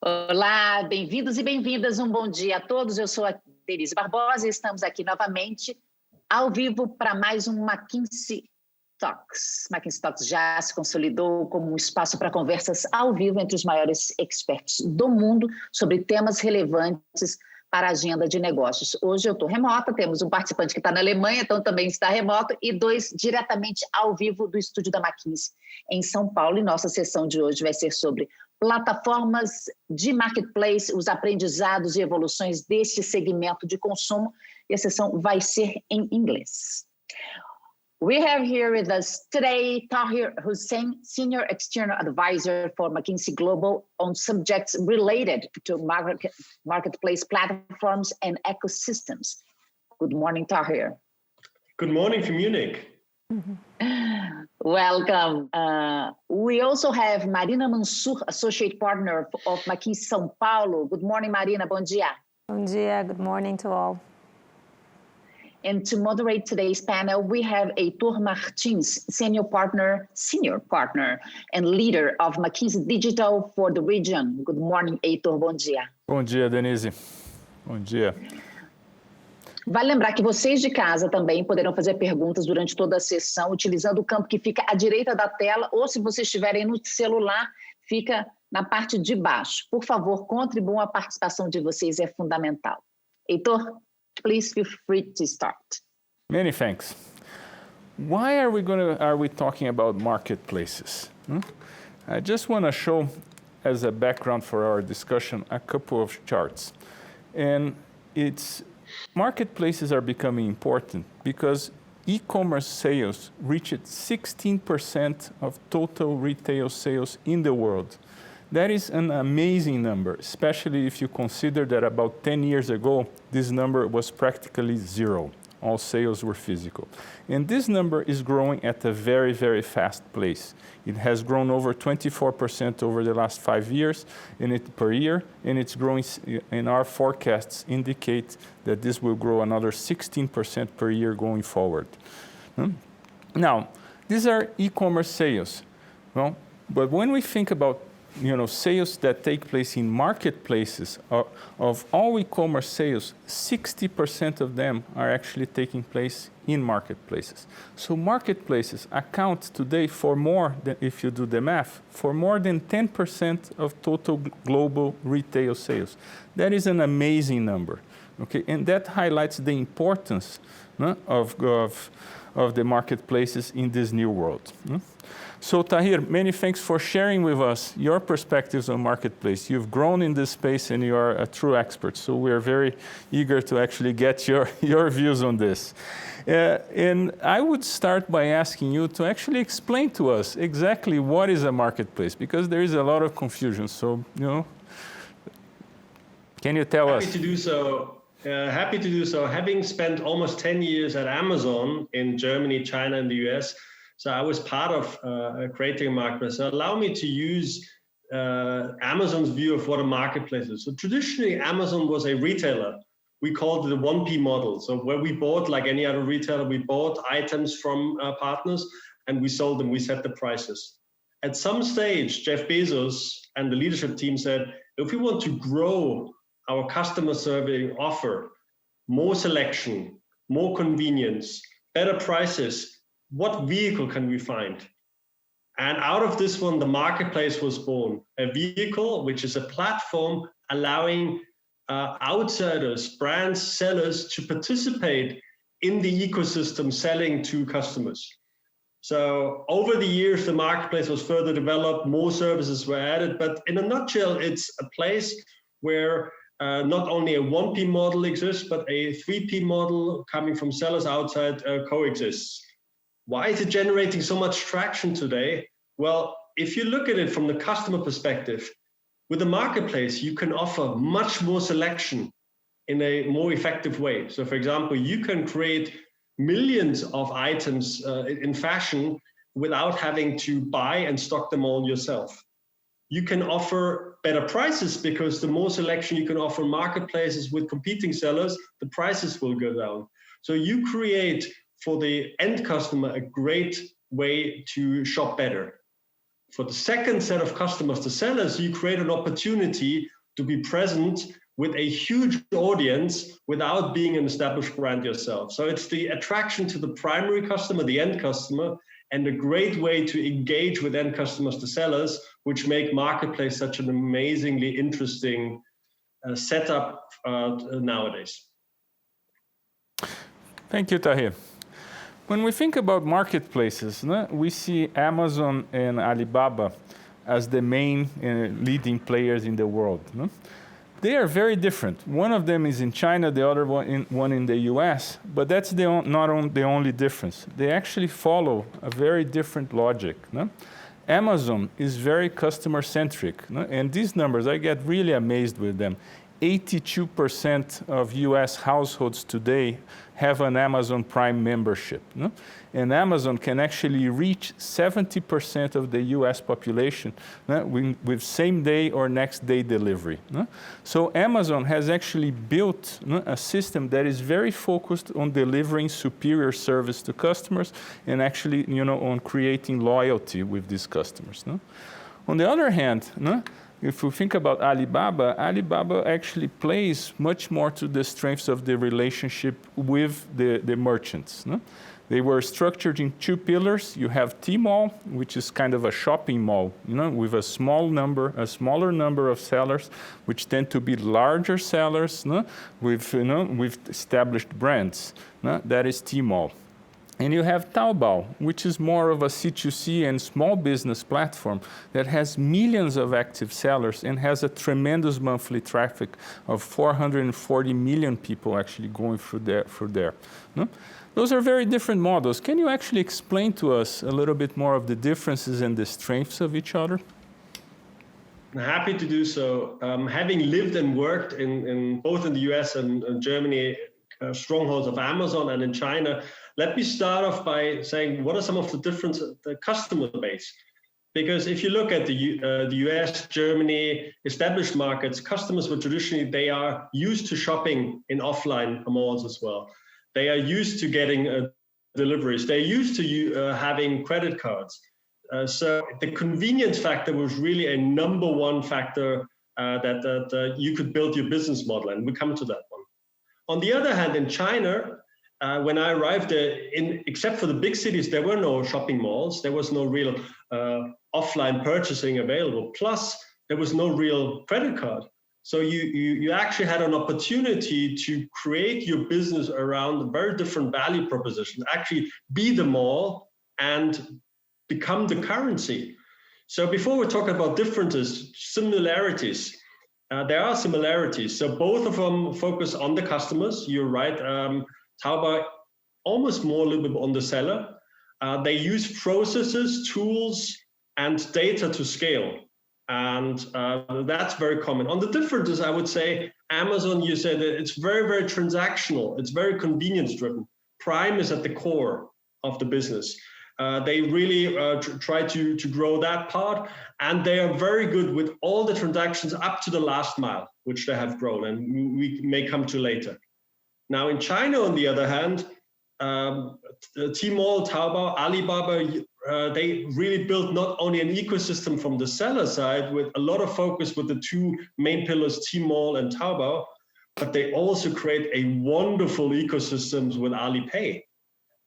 Olá, bem-vindos e bem-vindas, um bom dia a todos. Eu sou a Denise Barbosa e estamos aqui novamente ao vivo para mais um McKinsey Talks. McKinsey Talks já se consolidou como um espaço para conversas ao vivo entre os maiores experts do mundo sobre temas relevantes para a agenda de negócios. Hoje eu estou remota, temos um participante que está na Alemanha, então também está remoto, e dois diretamente ao vivo do estúdio da McKinsey em São Paulo. E nossa sessão de hoje vai ser sobre plataformas de marketplace, os aprendizados e evoluções deste segmento de consumo, e a sessão vai ser em inglês. We have here with us today Tahir Hussain, Senior External Advisor for McKinsey Global on subjects related to marketplace platforms and ecosystems. Good morning, Tahir. Good morning from Munich. Welcome. We also have Marina Mansur, Associate Partner of McKinsey São Paulo. Good morning, Marina. Bom dia. Bom dia. Good morning to all. And to moderate today's panel, we have Heitor Martins, Senior Partner and Leader of McKinsey Digital for the region. Good morning, Heitor. Bom dia. Bom dia, Denise. Bom dia. Vale lembrar que vocês de casa também poderão fazer perguntas durante toda a sessão, utilizando o campo que fica à direita da tela, ou se vocês estiverem no celular, fica na parte de baixo. Por favor, contribuam, a participação de vocês é fundamental. Heitor, please feel free to start. Many thanks. Why are we talking about marketplaces? I just want to show, as a background for our discussion, a couple of charts. And marketplaces are becoming important because e-commerce sales reached 16% of total retail sales in the world. That is an amazing number, especially if you consider that about 10 years ago, this number was practically zero. All sales were physical. And this number is growing at a very, very fast pace. It has grown over 24% over the last 5 years per year, and it's growing, and our forecasts indicate that this will grow another 16% per year going forward. Now, these are e-commerce sales. Well, but when we think about sales that take place in marketplaces, of all e-commerce sales, 60% of them are actually taking place in marketplaces. So marketplaces account today for more than, if you do the math, for more than 10% of total global retail sales. That is an amazing number, okay? And that highlights the importance of the marketplaces in this new world. So Tahir, many thanks for sharing with us your perspectives on marketplace. You've grown in this space and you are a true expert. So we're very eager to actually get your views on this. And I would start by asking you to actually explain to us exactly what is a marketplace, because there is a lot of confusion. So, can you tell us? Happy to do so. Having spent almost 10 years at Amazon in Germany, China, and the US, so I was part of creating a marketplace. So allow me to use Amazon's view of what a marketplace is. So traditionally, Amazon was a retailer. We called it the 1P model. So where we bought, like any other retailer, we bought items from partners and we sold them, we set the prices. At some stage, Jeff Bezos and the leadership team said, if we want to grow our customer serving offer, more selection, more convenience, better prices, what vehicle can we find? And out of this one, the marketplace was born. A vehicle, which is a platform allowing outsiders, brands, sellers to participate in the ecosystem selling to customers. So over the years, the marketplace was further developed, more services were added, but in a nutshell, it's a place where not only a 1P model exists, but a 3P model coming from sellers outside coexists. Why is it generating so much traction today? Well, if you look at it from the customer perspective, with the marketplace, you can offer much more selection in a more effective way. So for example, you can create millions of items in fashion without having to buy and stock them all yourself. You can offer better prices because the more selection you can offer in marketplaces with competing sellers, the prices will go down. So you create for the end customer a great way to shop better. For the second set of customers, the sellers, you create an opportunity to be present with a huge audience without being an established brand yourself. So it's the attraction to the primary customer, the end customer, and a great way to engage with end customers, the sellers, which make Marketplace such an amazingly interesting setup nowadays. Thank you, Tahir. When we think about marketplaces, we see Amazon and Alibaba as the main leading players in the world. They are very different. One of them is in China, the other one in the US, but that's not the only difference. They actually follow a very different logic. Amazon is very customer-centric, and these numbers, I get really amazed with them. 82% of US households today have an Amazon Prime membership. And Amazon can actually reach 70% of the US population with same day or next day delivery. So Amazon has actually built a system that is very focused on delivering superior service to customers and actually on creating loyalty with these customers. On the other hand, if we think about Alibaba, Alibaba actually plays much more to the strengths of the relationship with the merchants. They were structured in two pillars. You have Tmall, which is kind of a shopping mall, with a smaller number of sellers, which tend to be larger sellers, with established brands. That is Tmall. And you have Taobao, which is more of a C2C and small business platform that has millions of active sellers and has a tremendous monthly traffic of 440 million people actually going through there. Those are very different models. Can you actually explain to us a little bit more of the differences and the strengths of each other? I'm happy to do so. Having lived and worked in both in the US and Germany, strongholds of Amazon, and in China, let me start off by saying what are some of the differences, the customer base. Because if you look at the US, Germany, established markets, customers were traditionally, they are used to shopping in offline malls as well. They are used to getting deliveries. They're used to having credit cards. So the convenience factor was really a number one factor that you could build your business model, and we come to that one. On the other hand, in China, when I arrived except for the big cities, there were no shopping malls. There was no real offline purchasing available. Plus, there was no real credit card. So you actually had an opportunity to create your business around a very different value proposition, actually be the mall and become the currency. So before we talk about differences, similarities, there are similarities. So both of them focus on the customers. You're right. Taobao almost more a little bit on the seller. They use processes, tools, and data to scale. And that's very common. On the differences, I would say Amazon, you said that it's very, very transactional. It's very convenience driven. Prime is at the core of the business. They really try to grow that part, and they are very good with all the transactions up to the last mile, which they have grown, and we may come to later. Now in China, on the other hand, Tmall, Taobao, Alibaba, they really built not only an ecosystem from the seller side with a lot of focus with the two main pillars, Tmall and Taobao, but they also create a wonderful ecosystem with Alipay.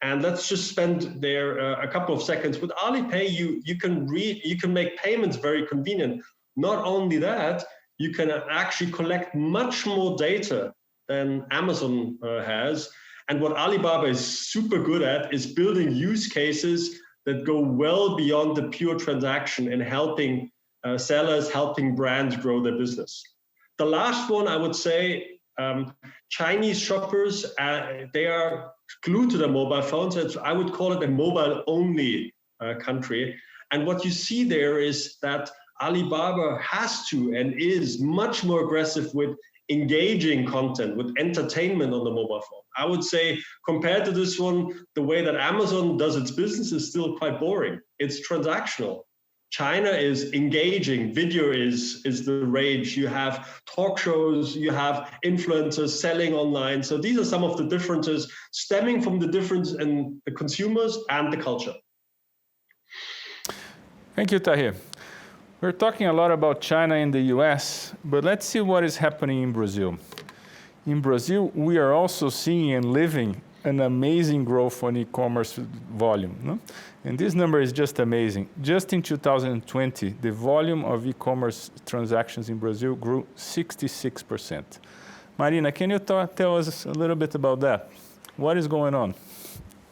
And let's just spend there a couple of seconds. With Alipay, you can make payments very convenient. Not only that, you can actually collect much more data than Amazon has. And what Alibaba is super good at is building use cases that go well beyond the pure transaction and helping sellers, helping brands grow their business. The last one, I would say, Chinese shoppers, they are glued to their mobile phones. I would call it a mobile-only country. And what you see there is that Alibaba has to and is much more aggressive with engaging content, with entertainment on the mobile phone. I would say, compared to this one, the way that Amazon does its business is still quite boring. It's transactional. China is engaging. Video is the rage. You have talk shows, you have influencers selling online. So these are some of the differences stemming from the difference in the consumers and the culture. Thank you, Tahir. We're talking a lot about China and the US, but let's see what is happening in Brazil. In Brazil, we are also seeing and living an amazing growth on e-commerce volume. No? And this number is just amazing. Just in 2020, the volume of e-commerce transactions in Brazil grew 66%. Marina, can you tell us a little bit about that? What is going on?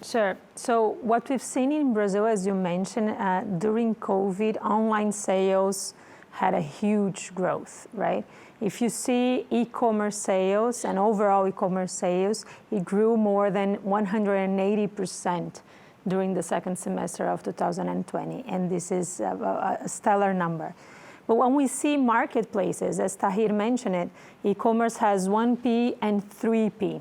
Sure. So what we've seen in Brazil, as you mentioned, during COVID, online sales had a huge growth, right? If you see e-commerce sales and overall e-commerce sales, it grew more than 180% during the second semester of 2020, and this is a stellar number. But when we see marketplaces, as Tahir mentioned it, e-commerce has 1P and 3P.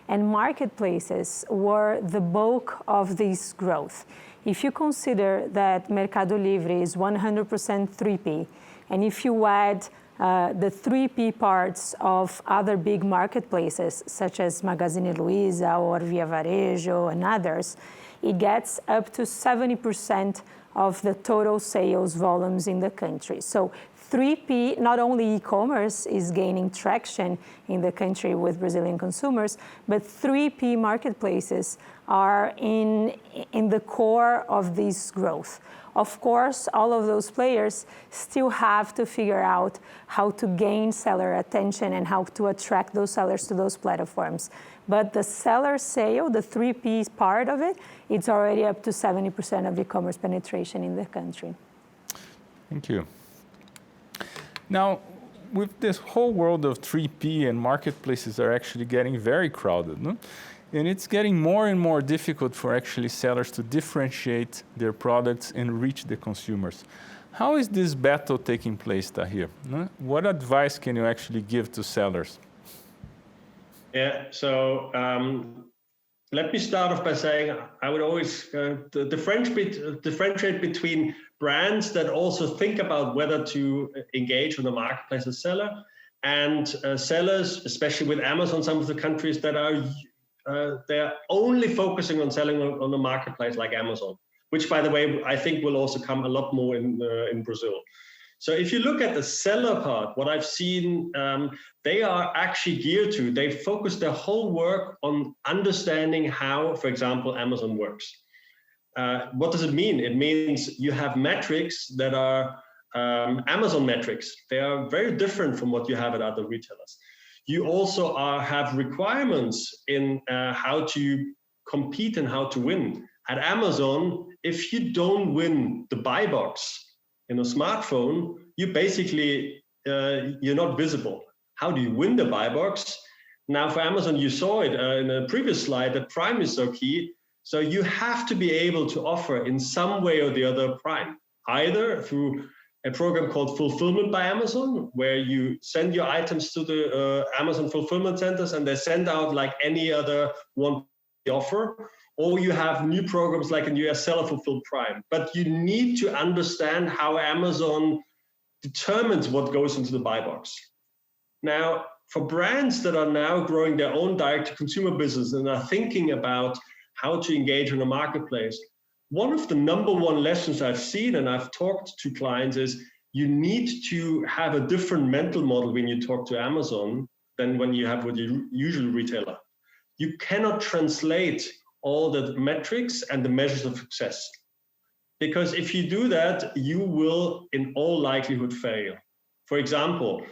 And marketplaces were the bulk of this growth. If you consider that Mercado Livre is 100% 3P, and if you add the 3P parts of other big marketplaces, such as Magazine Luiza or Via Varejo and others, it gets up to 70% of the total sales volumes in the country. So 3P, not only e-commerce is gaining traction in the country with Brazilian consumers, but 3P marketplaces are in the core of this growth. Of course, all of those players still have to figure out how to gain seller attention and how to attract those sellers to those platforms. But the seller sale, the 3P part of it, it's already up to 70% of e-commerce penetration in the country. Thank you. Now, with this whole world of 3P and marketplaces are actually getting very crowded, no? And it's getting more and more difficult for actually sellers to differentiate their products and reach the consumers. How is this battle taking place, Tahir? No? What advice can you actually give to sellers? Yeah, so let me start off by saying I would always differentiate between brands that also think about whether to engage with the marketplace as seller and sellers, especially with Amazon, some of the countries that are they're only focusing on selling on the marketplace like Amazon, which, by the way, I think will also come a lot more in Brazil. So if you look at the seller part, what I've seen, they are actually geared to, they focus their whole work on understanding how, for example, Amazon works. What does it mean? It means you have metrics that are Amazon metrics. They are very different from what you have at other retailers. You also have requirements in how to compete and how to win. At Amazon, if you don't win the buy box in a smartphone, you basically, you're not visible. How do you win the buy box? Now for Amazon, you saw it in a previous slide, that Prime is so key. So you have to be able to offer in some way or the other Prime, either through a program called Fulfillment by Amazon, where you send your items to the Amazon fulfillment centers and they send out like any other one offer, or you have new programs like in US Seller Fulfilled Prime. But you need to understand how Amazon determines what goes into the buy box. Now, for brands that are now growing their own direct-to-consumer business and are thinking about how to engage in the marketplace, one of the #1 lessons I've seen and I've talked to clients is you need to have a different mental model when you talk to Amazon than when you have with your usual retailer. You cannot translate all the metrics and the measures of success. Because if you do that, you will in all likelihood fail. For example,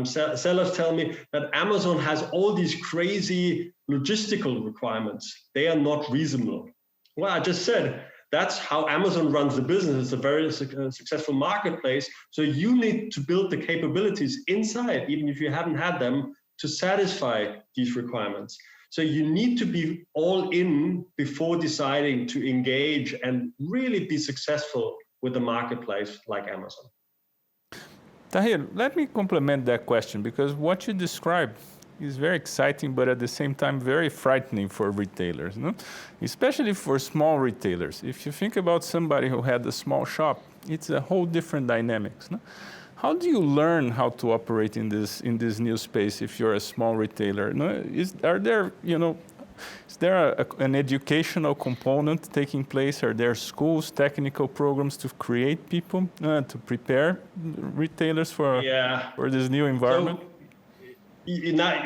sellers tell me that Amazon has all these crazy logistical requirements. They are not reasonable. Well, I just said, that's how Amazon runs the business. It's a very successful marketplace. So you need to build the capabilities inside, even if you haven't had them, to satisfy these requirements. So you need to be all in before deciding to engage and really be successful with a marketplace like Amazon. Tahir, let me complement that question, because what you described is very exciting, but at the same time very frightening for retailers, no? Especially for small retailers. If you think about somebody who had a small shop, it's a whole different dynamics. No? How do you learn how to operate in this new space if you're a small retailer? No? Are there Is there an educational component taking place? Are there schools, technical programs to create people, to prepare retailers for this new environment? So,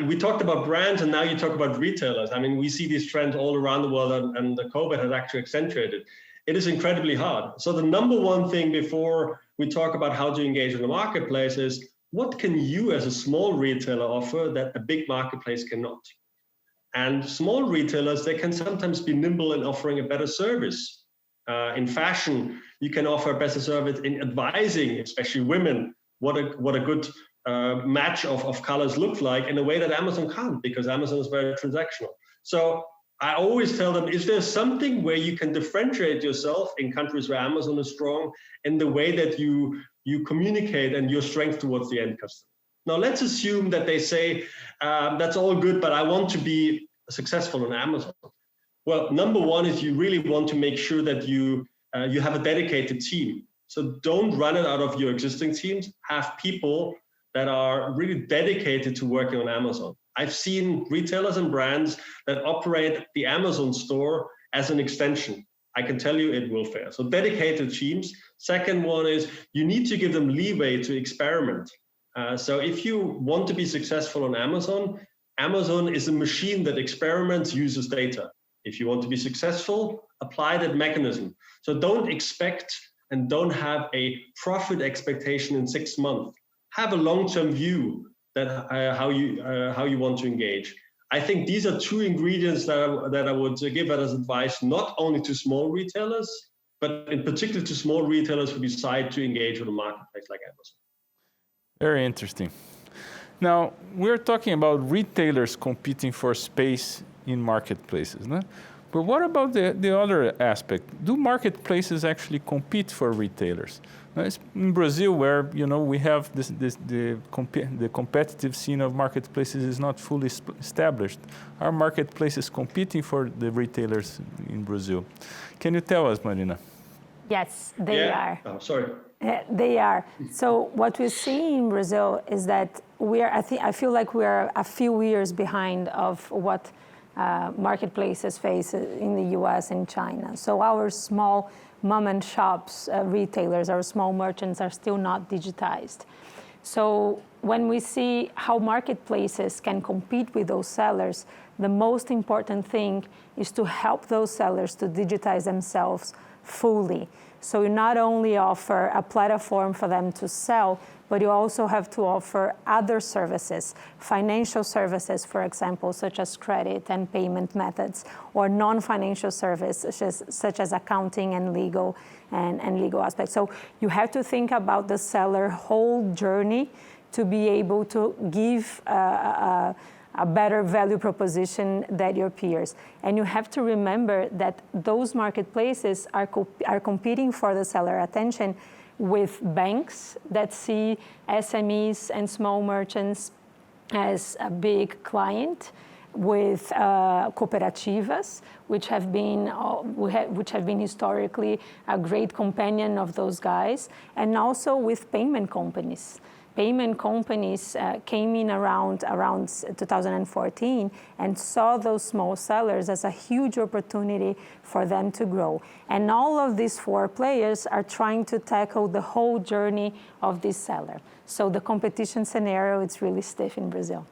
we talked about brands, and now you talk about retailers. I mean, we see these trends all around the world, and the COVID has actually accentuated. It is incredibly hard. So the number one thing before we talk about how to engage in the marketplace is, what can you as a small retailer offer that a big marketplace cannot? And small retailers, they can sometimes be nimble in offering a better service. In fashion, you can offer a better service in advising, especially women, what a good match of colors look like, in a way that Amazon can't, because Amazon is very transactional. So I always tell them, is there something where you can differentiate yourself in countries where Amazon is strong in the way that you communicate and your strength towards the end customer? Now, let's assume that they say, that's all good, but I want to be successful on Amazon. Well, number one is you really want to make sure that you have a dedicated team. So don't run it out of your existing teams. Have people that are really dedicated to working on Amazon. I've seen retailers and brands that operate the Amazon store as an extension. I can tell you it will fail. So dedicated teams. Second one is you need to give them leeway to experiment. So if you want to be successful on Amazon, Amazon is a machine that experiments, uses data. If you want to be successful, apply that mechanism. So don't expect and don't have a profit expectation in 6 months. Have a long-term view that how you want to engage. I think these are two ingredients that I would give as advice, not only to small retailers, but in particular to small retailers who decide to engage with a marketplace like Amazon. Very interesting. Now, we're talking about retailers competing for space in marketplaces, no? But what about the other aspect? Do marketplaces actually compete for retailers? In Brazil, where we have the competitive scene of marketplaces is not fully established, are marketplaces competing for the retailers in Brazil? Can you tell us, Marina? Yes, they are. Oh, sorry. They are. So what we see in Brazil is that I feel like we are a few years behind of what marketplaces face in the US and China. So our small mom and shops, retailers, our small merchants are still not digitized. So when we see how marketplaces can compete with those sellers, the most important thing is to help those sellers to digitize themselves fully. So you not only offer a platform for them to sell, but you also have to offer other services, financial services, for example, such as credit and payment methods, or non-financial services such as accounting and legal and legal aspects. So you have to think about the seller whole journey to be able to give a better value proposition than your peers. And you have to remember that those marketplaces are competing for the seller attention with banks that see SMEs and small merchants as a big client, with cooperativas, which have been historically a great companion of those guys, and also with payment companies. Payment companies came in around 2014 and saw those small sellers as a huge opportunity for them to grow. And all of these four players are trying to tackle the whole journey of this seller. So the competition scenario is really stiff in Brazil.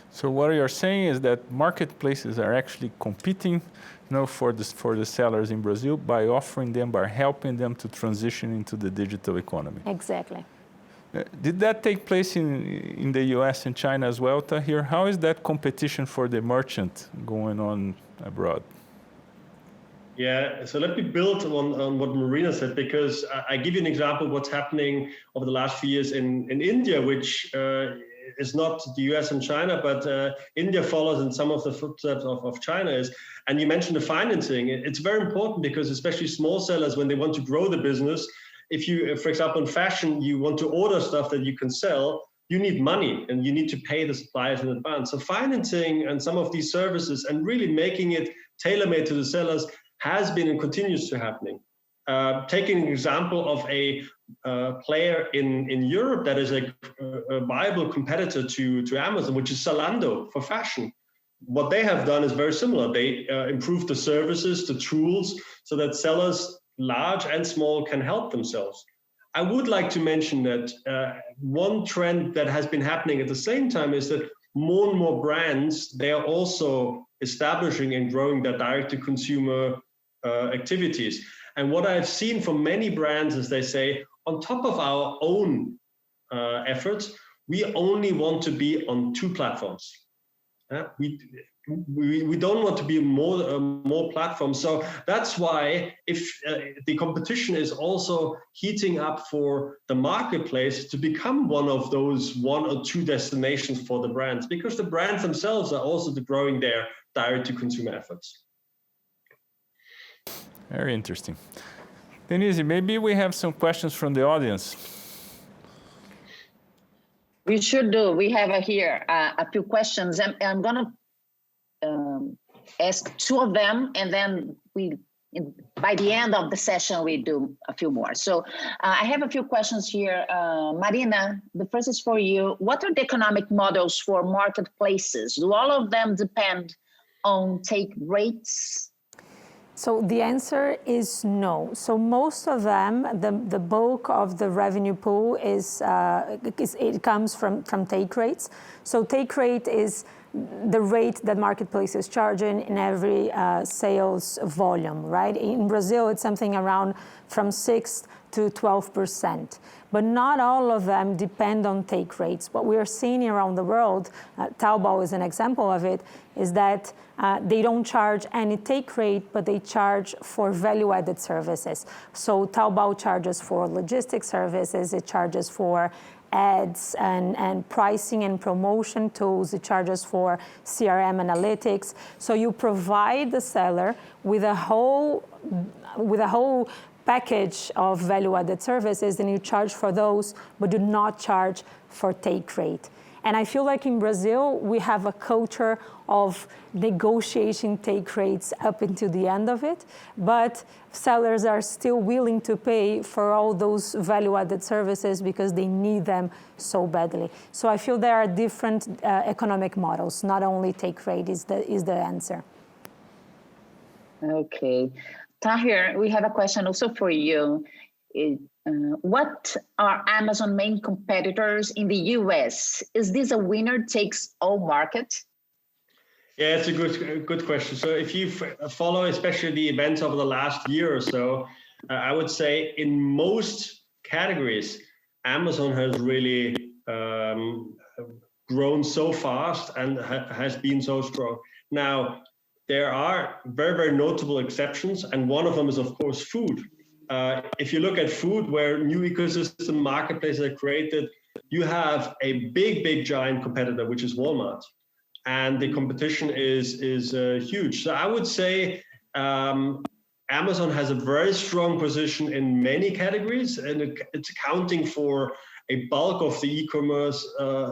So what you're saying is that marketplaces are actually competing for the sellers in Brazil by helping them to transition into the digital economy. Exactly. Did that take place in the US and China as well, Tahir? How is that competition for the merchant going on abroad? Yeah, so let me build on what Marina said, because I give you an example of what's happening over the last few years in India, which is not the US and China, but India follows in some of the footsteps of China is. And you mentioned the financing. It's very important because especially small sellers, when they want to grow the business, if you, for example, in fashion, you want to order stuff that you can sell, you need money and you need to pay the suppliers in advance. So financing and some of these services and really making it tailor-made to the sellers has been and continues to happening. Taking an example of a player in Europe that is a viable competitor to Amazon, which is Zalando for fashion. what they have done is very similar. They improved the services, the tools, so that sellers, large and small, can help themselves. I would like to mention that one trend that has been happening at the same time is that more and more brands, they are also establishing and growing their direct-to-consumer activities. And what I've seen from many brands is they say, on top of our own efforts, we only want to be on 2 platforms. We don't want to be more platforms. So that's why if the competition is also heating up for the marketplace to become one of those 1 or 2 destinations for the brands, because the brands themselves are also growing their direct-to-consumer efforts. Very interesting. Denise, maybe we have some questions from the audience. We should do. We have here a few questions. I'm going to ask 2 of them, and then by the end of the session, we do a few more. So I have a few questions here. Marina, the first is for you. What are the economic models for marketplaces? Do all of them depend on take rates? So the answer is no. So most of them, the bulk of the revenue pool it comes from take rates. So take rate is the rate that marketplace is charging in every sales volume, right? In Brazil, it's something around from 6 to 12%. But not all of them depend on take rates. What we are seeing around the world, Taobao is an example of it, is that they don't charge any take rate, but they charge for value-added services. So Taobao charges for logistics services, it charges for ads and pricing and promotion tools, it charges for CRM analytics. So you provide the seller with a whole package of value-added services, and you charge for those, but do not charge for take rate. And I feel like in Brazil, we have a culture of negotiating take rates up into the end of it, but sellers are still willing to pay for all those value-added services because they need them so badly. So I feel there are different economic models, not only take rate is the answer. Okay. Tahir, we have a question also for you. What are Amazon main competitors in the US? Is this a winner takes all market? Yeah, it's a good question. So if you follow especially the events over the last year or so, I would say in most categories, Amazon has really grown so fast and has been so strong. Now, there are very, very notable exceptions, and one of them is, of course, food. If you look at food, where new ecosystem marketplaces are created, you have a big giant competitor, which is Walmart. And the competition is huge. So I would say Amazon has a very strong position in many categories, and it's accounting for a bulk of the e-commerce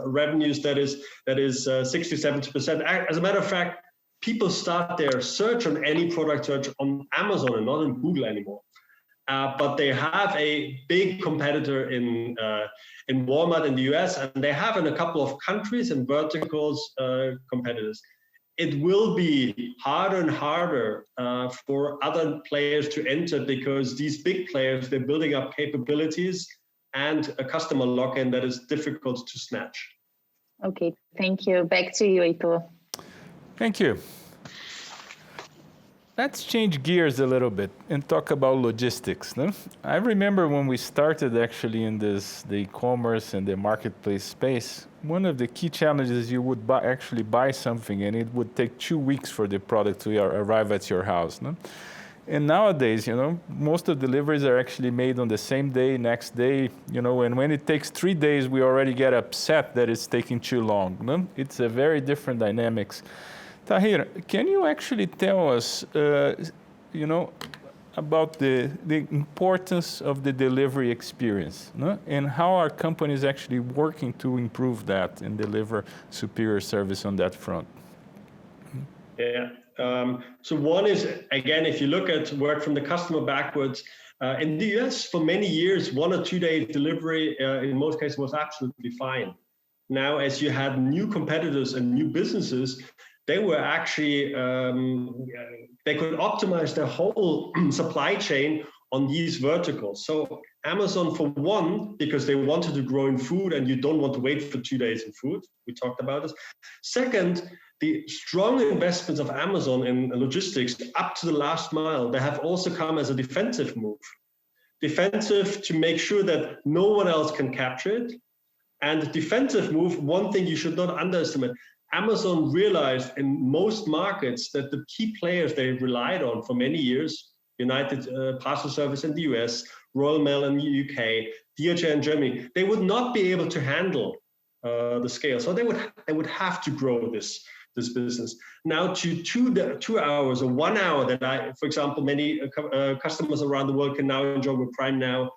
revenues that is 60-70%. As a matter of fact, people start their search on any product search on Amazon and not on Google anymore. But they have a big competitor in Walmart in the US, and they have in a couple of countries and verticals competitors. It will be harder and harder for other players to enter, because these big players, they're building up capabilities and a customer lock-in that is difficult to snatch. Okay, thank you. Back to you, Heitor. Thank you. Let's change gears a little bit and talk about logistics. No? I remember when we started actually in the e-commerce and the marketplace space, one of the key challenges, you would actually buy something and it would take 2 weeks for the product to arrive at your house. No? And nowadays, most of the deliveries are actually made on the same day, next day, and when it takes 3 days, we already get upset that it's taking too long. No? It's a very different dynamics. Tahir, can you actually tell us, about the importance of the delivery experience, no? And how are companies actually working to improve that and deliver superior service on that front? Yeah. So one is, again, if you look at work from the customer backwards, in the US for many years, 1 or 2 day delivery in most cases was absolutely fine. Now, as you had new competitors and new businesses, they were actually, they could optimize their whole supply chain on these verticals. So Amazon, for one, because they wanted to grow in food and you don't want to wait for 2 days in food. We talked about this. Second, the strong investments of Amazon in logistics up to the last mile, they have also come as a defensive move. Defensive to make sure that no one else can capture it. And defensive move, one thing you should not underestimate, Amazon realized in most markets that the key players they relied on for many years, United Parcel Service in the US, Royal Mail in the UK, DHL in Germany, they would not be able to handle the scale. So they would have to grow this business. Now to 2 hours or 1 hour that for example, many customers around the world can now enjoy with Prime Now.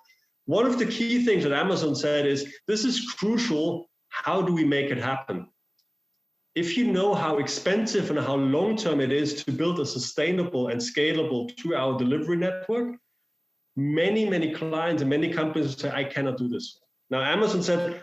One of the key things that Amazon said is, this is crucial. How do we make it happen? If you know how expensive and how long-term it is to build a sustainable and scalable 2-hour delivery network, many clients and many companies say, I cannot do this. Now, Amazon said,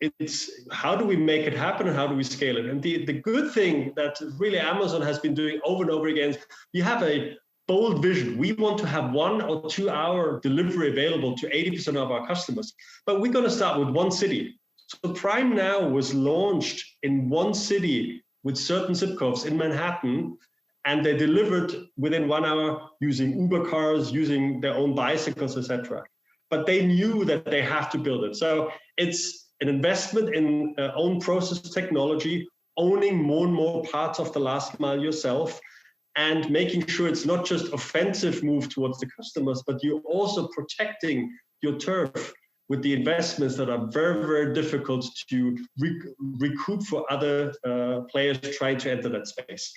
it's how do we make it happen and how do we scale it? And the good thing that really Amazon has been doing over and over again is you have a bold vision. We want to have 1 or 2 hour delivery available to 80% of our customers, but we're going to start with one city. So Prime Now was launched in one city with certain zip codes in Manhattan, and they delivered within 1 hour using Uber cars, using their own bicycles, etc. But they knew that they have to build it. So it's an investment in own process technology, owning more and more parts of the last mile yourself, and making sure it's not just offensive move towards the customers, but you're also protecting your turf with the investments that are very difficult to recoup for other players trying to enter that space.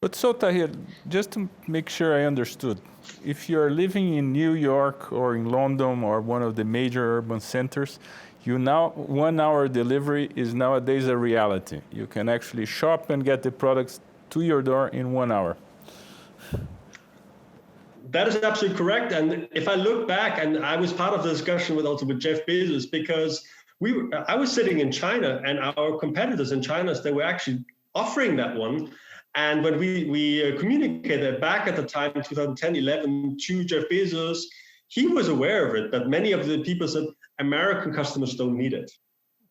But so Tahir, just to make sure I understood, if you're living in New York or in London or one of the major urban centers, 1 hour delivery is nowadays a reality. You can actually shop and get the products to your door in 1 hour. That is absolutely correct. And if I look back, and I was part of the discussion with Jeff Bezos, because I was sitting in China, and our competitors in China, they were actually offering that one. And when we communicated back at the time, 2010, 11, to Jeff Bezos, he was aware of it, but many of the people said, American customers don't need it.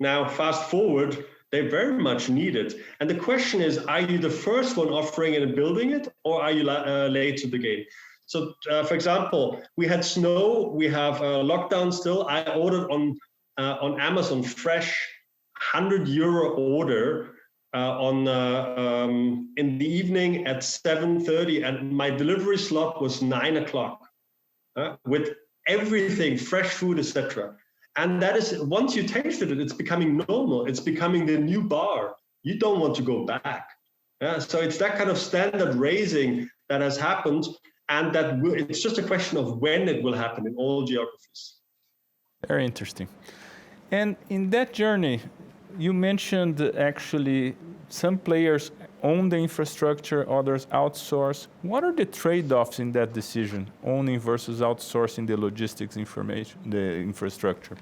Now, fast forward, they very much need it. And the question is, are you the first one offering it and building it, or are you late to the game? So, for example, we had snow, we have lockdown still. I ordered on Amazon fresh €100 order in the evening at 7:30, and my delivery slot was 9 o'clock with everything, fresh food, etc. And that is, once you tasted it, it's becoming normal. It's becoming the new bar. You don't want to go back. So it's that kind of standard raising that has happened, and that it's just a question of when it will happen in all geographies. Very interesting. And in that journey, you mentioned actually some players own the infrastructure, others outsource. What are the trade-offs in that decision, owning versus outsourcing the logistics information, the infrastructure?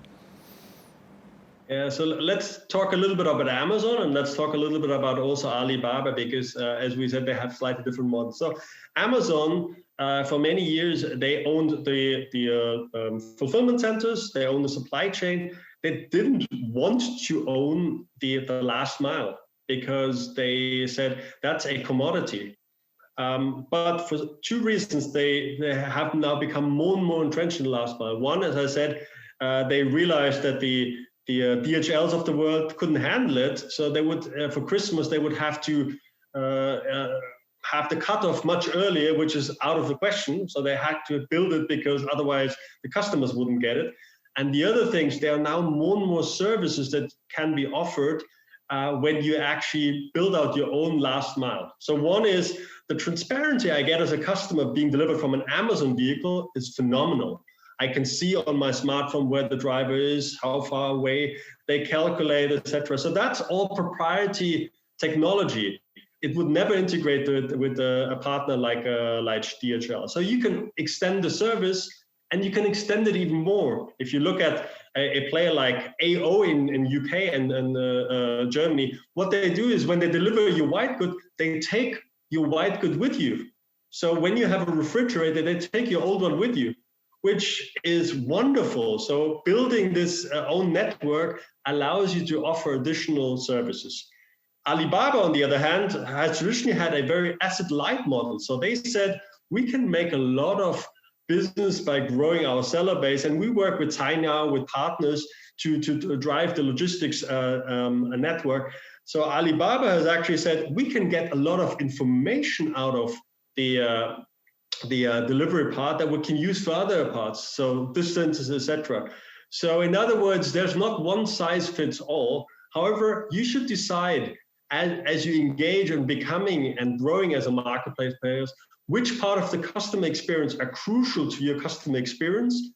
Yeah, so let's talk a little bit about Amazon, and let's talk a little bit about also Alibaba, because as we said, they have slightly different models. So Amazon, for many years, they owned the fulfillment centers, they owned the supply chain. They didn't want to own the last mile, because they said that's a commodity. But for two reasons, they have now become more and more entrenched in the last mile. One, as I said, they realized that the DHLs of the world couldn't handle it, so they would, for Christmas, they would have to have the cutoff much earlier, which is out of the question. So they had to build it, because otherwise the customers wouldn't get it. And the other things, there are now more and more services that can be offered when you actually build out your own last mile. So one is the transparency I get as a customer being delivered from an Amazon vehicle is phenomenal. I can see on my smartphone where the driver is, how far away, they calculate, etc. So that's all proprietary technology. It would never integrate with a partner like DHL. So you can extend the service And you can extend it even more. If you look at a player like AO in UK and Germany, what they do is when they deliver your white good, they take your white good with you. So when you have a refrigerator, they take your old one with you, which is wonderful. So building this own network allows you to offer additional services. Alibaba, on the other hand, has traditionally had a very asset-light model. So they said, we can make a lot of business by growing our seller base. And we work with China, with partners to drive the logistics network. So Alibaba has actually said, we can get a lot of information out of the delivery part that we can use for other parts, so distances, etc. So in other words, there's not one size fits all. However, you should decide as you engage in becoming and growing as a marketplace player, which part of the customer experience are crucial to your customer experience,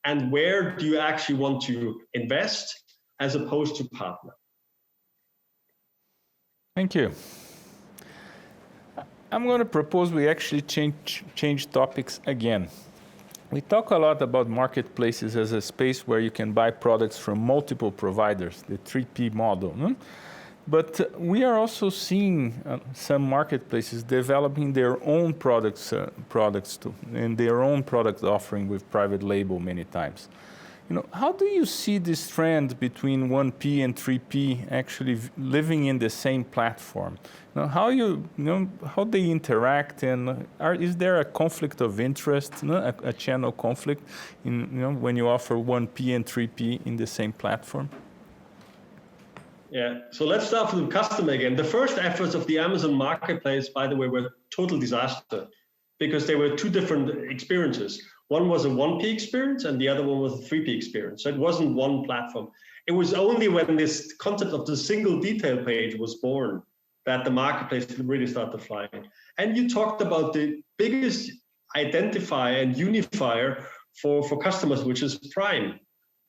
and where do you actually want to invest as opposed to partner. Thank you. I'm going to propose we actually change topics again. We talk a lot about marketplaces as a space where you can buy products from multiple providers, the 3P model. But we are also seeing some marketplaces developing their own products too, and their own product offering with private label many times. How do you see this trend between 1P and 3P actually living in the same platform? How they interact, and is there a conflict of interest, a channel conflict in when you offer 1P and 3P in the same platform? Yeah, so let's start with the customer again. The first efforts of the Amazon marketplace, by the way, were a total disaster because they were two different experiences. One was a 1P experience and the other one was a 3P experience. So it wasn't one platform. It was only when this concept of the single detail page was born that the marketplace really started flying. And you talked about the biggest identifier and unifier for customers, which is Prime.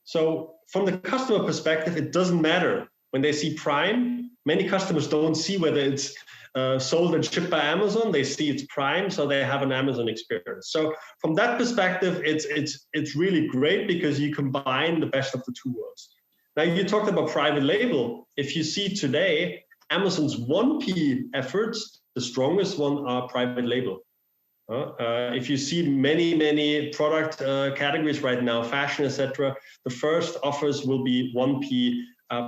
So from the customer perspective, it doesn't matter. When they see Prime, many customers don't see whether it's sold and shipped by Amazon. They see it's Prime, so they have an Amazon experience. So from that perspective, it's really great because you combine the best of the two worlds. Now, you talked about private label. If you see today, Amazon's 1P efforts, the strongest one are private label. If you see many product categories right now, fashion, etc., the first offers will be 1P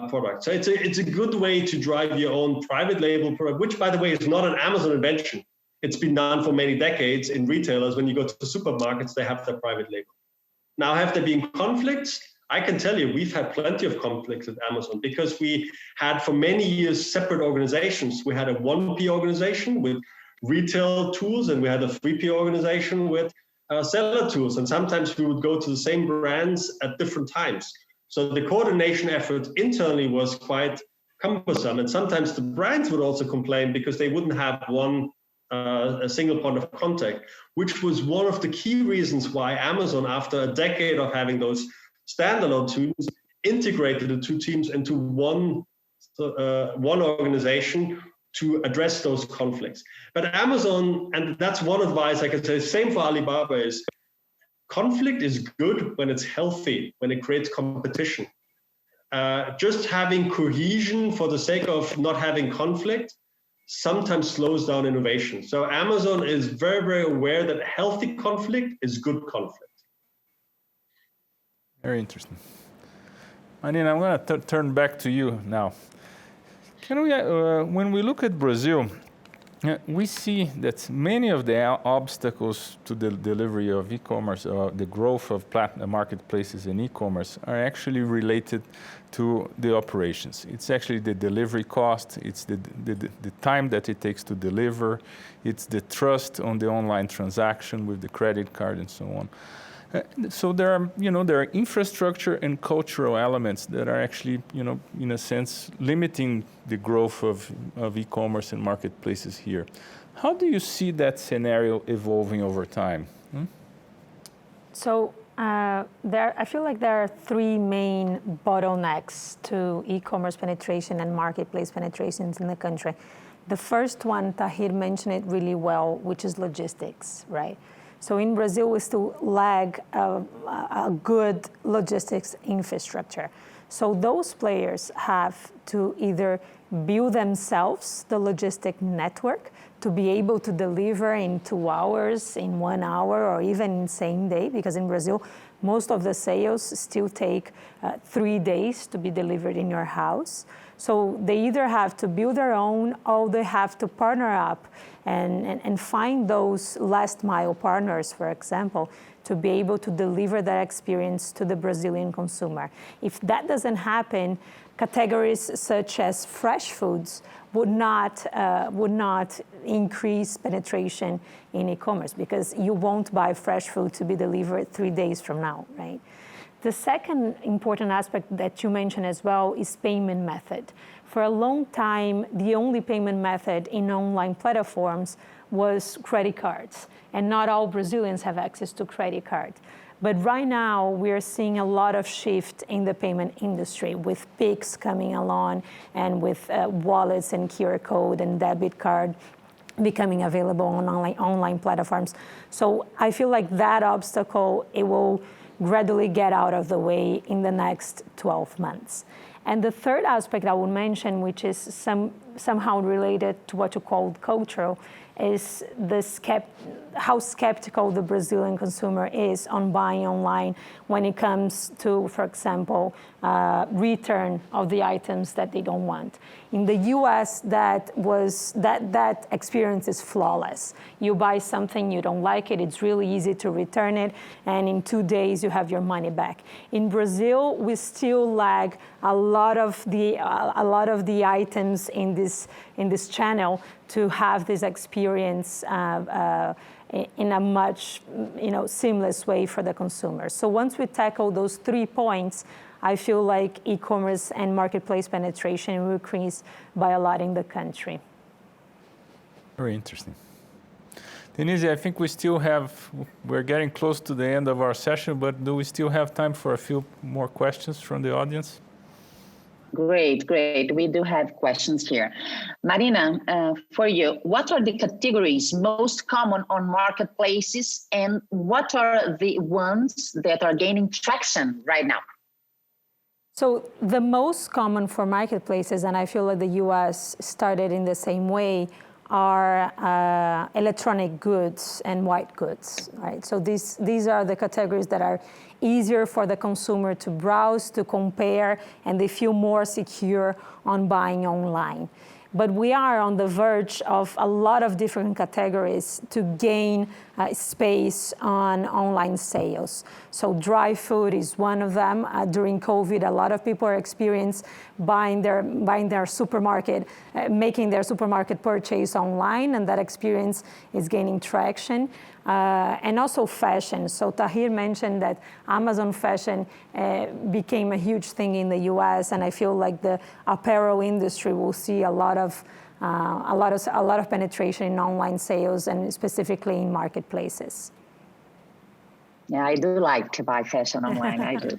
product. So it's a good way to drive your own private label product, which, by the way, is not an Amazon invention. It's been done for many decades in retailers. When you go to the supermarkets, they have their private label. Now, have there been conflicts? I can tell you, we've had plenty of conflicts at Amazon because we had for many years separate organizations. We had a 1P organization with retail tools, and we had a 3P organization with seller tools. And sometimes we would go to the same brands at different times. So the coordination effort internally was quite cumbersome. And sometimes the brands would also complain because they wouldn't have a single point of contact, which was one of the key reasons why Amazon, after a decade of having those standalone teams, integrated the two teams into one organization to address those conflicts. But Amazon, and that's one advice I can say, same for Alibaba, is conflict is good when it's healthy, when it creates competition. Just having cohesion for the sake of not having conflict sometimes slows down innovation. So Amazon is very aware that healthy conflict is good conflict. Very interesting. Marina, I'm going to turn back to you now. Can we, when we look at Brazil, we see that many of the obstacles to the delivery of e-commerce, the growth of marketplaces in e-commerce, are actually related to the operations. It's actually the delivery cost, it's the time that it takes to deliver, it's the trust on the online transaction with the credit card and so on. So there are infrastructure and cultural elements that are actually, in a sense, limiting the growth of e-commerce and marketplaces here. How do you see that scenario evolving over time? So I feel like there are three main bottlenecks to e-commerce penetration and marketplace penetrations in the country. The first one, Tahir mentioned it really well, which is logistics, right? So in Brazil, we still lag a good logistics infrastructure. So those players have to either build themselves the logistic network to be able to deliver in 2 hours, in 1 hour, or even in same day, because in Brazil, most of the sales still take 3 days to be delivered in your house. So they either have to build their own, or they have to partner up and find those last mile partners, for example, to be able to deliver that experience to the Brazilian consumer. If that doesn't happen, categories such as fresh foods would not increase penetration in e-commerce, because you won't buy fresh food to be delivered 3 days from now, right? The second important aspect that you mentioned as well is payment method. For a long time, the only payment method in online platforms was credit cards, and not all Brazilians have access to credit cards. But right now, we're seeing a lot of shift in the payment industry, with Pix coming along and with wallets and QR code and debit card becoming available on online platforms. So I feel like that obstacle, it will gradually get out of the way in the next 12 months. And the third aspect I would mention, which is somehow related to what you called cultural, is how skeptical the Brazilian consumer is on buying online when it comes to, for example, return of the items that they don't want. In the US, that experience is flawless. You buy something, you don't like it, it's really easy to return it, and in 2 days you have your money back. In Brazil, we still lag a lot of the items in this channel to have this experience in a much seamless way for the consumer. So once we tackle those 3 points, I feel like e-commerce and marketplace penetration will increase by a lot in the country. Very interesting. Denise, I think we're getting close to the end of our session, but do we still have time for a few more questions from the audience? Great. We do have questions here. Marina, for you, what are the categories most common on marketplaces, and what are the ones that are gaining traction right now? So the most common for marketplaces, and I feel like the US started in the same way, are electronic goods and white goods, right? So these are the categories that are easier for the consumer to browse, to compare, and they feel more secure on buying online. But we are on the verge of a lot of different categories to gain space on online sales. So dry food is one of them. During COVID, a lot of people are experiencing buying their supermarket, making their supermarket purchase online, and that experience is gaining traction. And also fashion. So Tahir mentioned that Amazon fashion became a huge thing in the US, and I feel like the apparel industry will see a lot of penetration in online sales, and specifically in marketplaces. Yeah, I do like to buy fashion online. I do.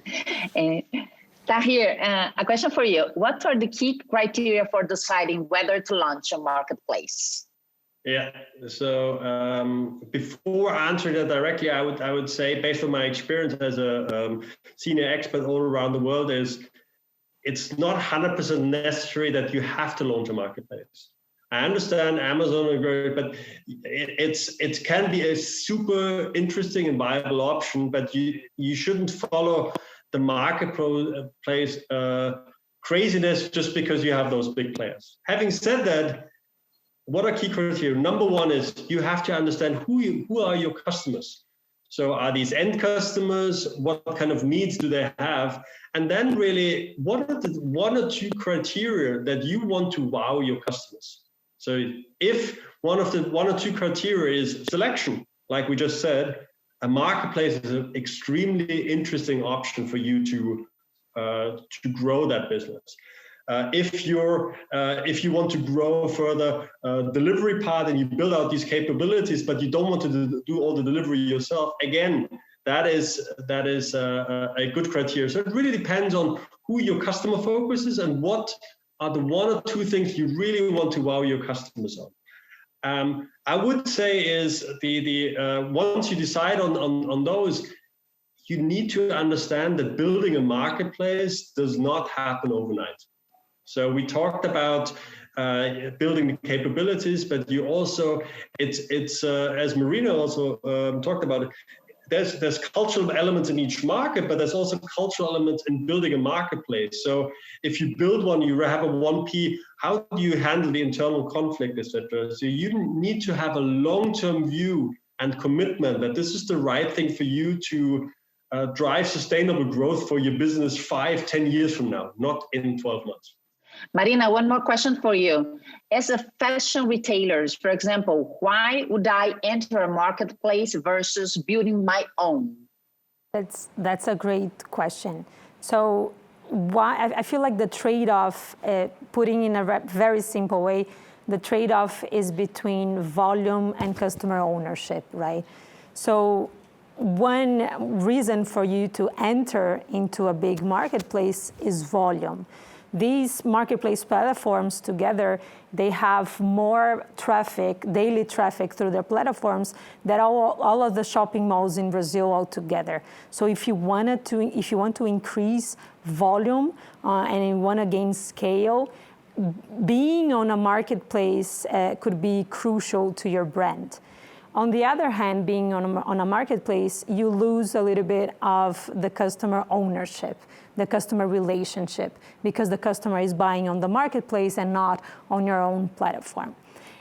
Tahir, a question for you. What are the key criteria for deciding whether to launch a marketplace? Yeah, so before answering that directly, I would say, based on my experience as a senior expert all around the world, it's not 100% necessary that you have to launch a marketplace. I understand Amazon is great, but it can be a super interesting and viable option, but you shouldn't follow the marketplace craziness just because you have those big players. Having said that, what are key criteria? Number one is you have to understand who are your customers. So are these end customers? What kind of needs do they have? And then really, what are the 1 or 2 criteria that you want to wow your customers? So if one of the 1 or 2 criteria is selection, like we just said, a marketplace is an extremely interesting option for you to grow that business. If you want to grow further delivery part and you build out these capabilities, but you don't want to do all the delivery yourself, again, that is a good criteria. So it really depends on who your customer focus is and what are the 1 or 2 things you really want to wow your customers on. I would say is once you decide on those, you need to understand that building a marketplace does not happen overnight. So we talked about building the capabilities, but you also, it's as Marina also talked about, there's cultural elements in each market, but there's also cultural elements in building a marketplace. So if you build one, you have a 1P, how do you handle the internal conflict, etc.? So you need to have a long-term view and commitment that this is the right thing for you to drive sustainable growth for your business 5-10 years from now, not in 12 months. Marina, one more question for you. As a fashion retailers, for example, why would I enter a marketplace versus building my own? That's a great question. So why I feel like the trade-off, putting in a very simple way, the trade-off is between volume and customer ownership, right? So one reason for you to enter into a big marketplace is volume. These marketplace platforms together, they have more traffic, daily traffic through their platforms than all of the shopping malls in Brazil altogether. So if you want to increase volume and you want to gain scale, being on a marketplace could be crucial to your brand. On the other hand, being on a marketplace, you lose a little bit of the customer ownership, the customer relationship, because the customer is buying on the marketplace and not on your own platform.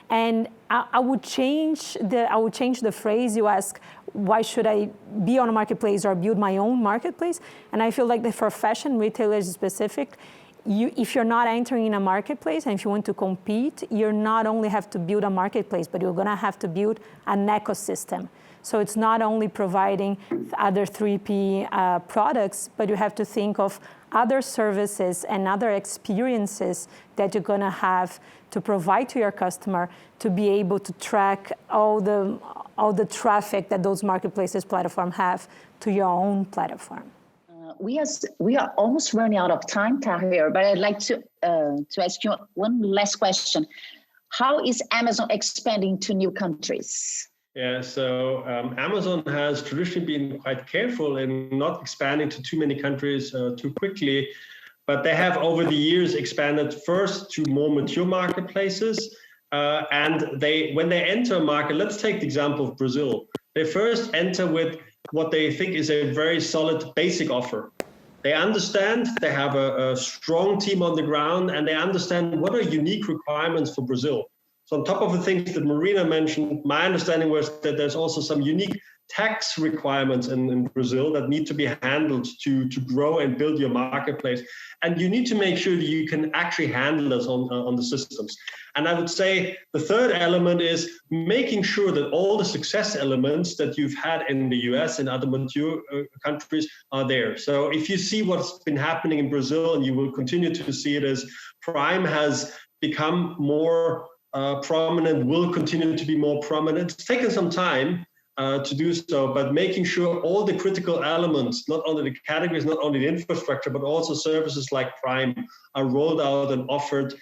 And I would change the phrase. You ask, why should I be on a marketplace or build my own marketplace? And I feel like that for fashion retailers specific, if you're not entering in a marketplace and if you want to compete, you not only have to build a marketplace, but you're gonna have to build an ecosystem. So it's not only providing other 3P products, but you have to think of other services and other experiences that you're gonna have to provide to your customer to be able to track all the traffic that those marketplaces platform have to your own platform. We are almost running out of time, Tahir, but I'd like to ask you one last question. How is Amazon expanding to new countries? Yeah, so Amazon has traditionally been quite careful in not expanding to too many countries too quickly, but they have over the years expanded first to more mature marketplaces. And when they enter a market, let's take the example of Brazil. They first enter with what they think is a very solid basic offer. They understand, they have a strong team on the ground, and they understand what are unique requirements for Brazil. So on top of the things that Marina mentioned, my understanding was that there's also some unique tax requirements in Brazil that need to be handled to grow and build your marketplace. And you need to make sure that you can actually handle this on the systems. And I would say the third element is making sure that all the success elements that you've had in the US and other mature countries are there. So if you see what's been happening in Brazil, and you will continue to see it as Prime has become more prominent, will continue to be more prominent. It's taken some time to do so, but making sure all the critical elements, not only the categories, not only the infrastructure, but also services like Prime are rolled out and offered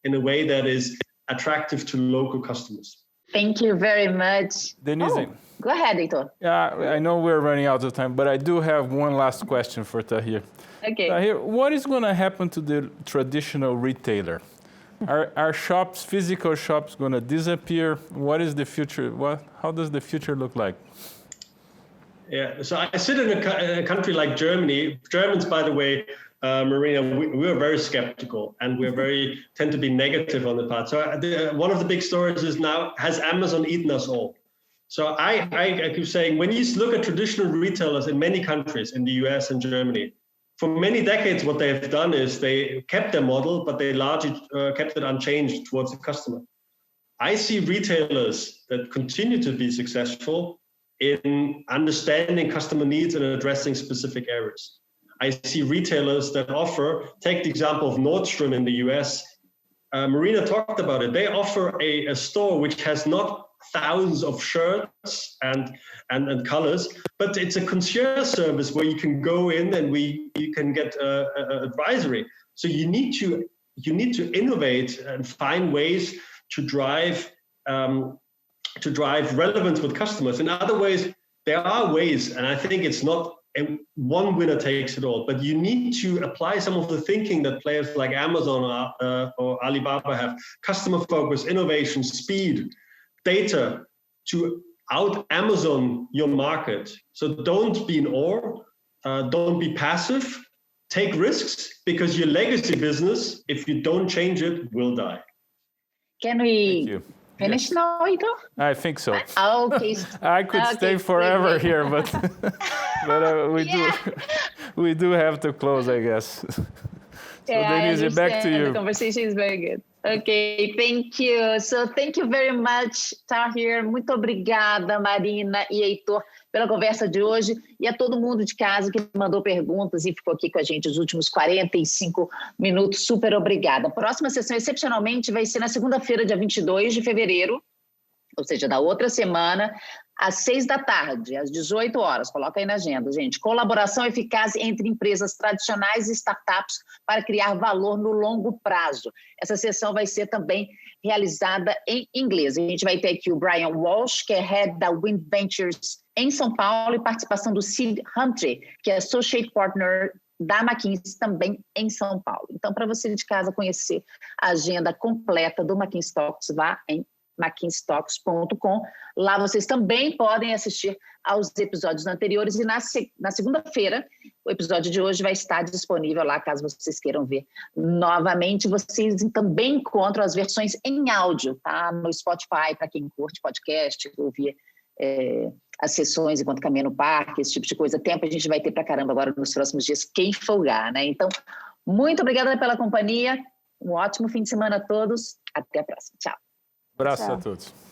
in a way that is attractive to local customers. Thank you very much. Denise. Go ahead, Heitor. Yeah, I know we're running out of time, but I do have one last question for Tahir. Okay. Tahir, what is going to happen to the traditional retailer? Are shops, physical shops, going to disappear? What is the future? How does the future look like? Yeah, so I sit in a country like Germany. Germans, by the way, Marina, we are very skeptical, and we're tend to be negative on the part. So one of the big stories is now, has Amazon eaten us all? So I keep saying, when you look at traditional retailers in many countries, in the US and Germany, for many decades, what they have done is they kept their model, but they largely kept it unchanged towards the customer. I see retailers that continue to be successful in understanding customer needs and addressing specific areas. I see retailers that offer, take the example of Nordstrom in the US. Marina talked about it. They offer a store which has not thousands of shirts and colors, but it's a concierge service where you can go in and you can get advisory. So you need to innovate and find ways to drive to drive relevance with customers. In other ways, there are ways, and I think it's not one winner takes it all, but you need to apply some of the thinking that players like Amazon or Alibaba have: customer focus, innovation, speed, data, to out Amazon your market. So don't be in awe, don't be passive, take risks, because your legacy business, if you don't change it, will die. Can we finish now, Heitor? I think so. Okay. I could stay forever here, but we do have to close, I guess. So Denise, back to you. The conversation is very good. Okay, thank you. So thank you very much, Tahir. Muito obrigada, Marina e Heitor, pela conversa de hoje, e a todo mundo de casa que mandou perguntas e ficou aqui com a gente os últimos 45 minutos. Super obrigada. A próxima sessão, excepcionalmente, vai ser na segunda-feira, dia 22 de fevereiro, ou seja, da outra semana, às 6 da tarde, às 18 horas. Coloca aí na agenda, gente. Colaboração eficaz entre empresas tradicionais e startups para criar valor no longo prazo. Essa sessão vai ser também realizada em inglês. A gente vai ter aqui o Brian Walsh, que é Head da Wind Ventures em São Paulo, e participação do Sid Humphrey, que é Associate Partner da McKinsey, também em São Paulo. Então, para você de casa conhecer a agenda completa do McKinsey Talks, vá em mckinseytalks.com. Lá vocês também podem assistir aos episódios anteriores, e na segunda-feira o episódio de hoje vai estar disponível lá, caso vocês queiram ver novamente. Vocês também encontram as versões em áudio, tá? No Spotify, para quem curte podcast, ouvir as sessões enquanto caminha no parque, esse tipo de coisa. Tempo a gente vai ter pra caramba agora nos próximos dias, quem folgar, né? Então, muito obrigada pela companhia, um ótimo fim de semana a todos, até a próxima, tchau. Abraço a todos.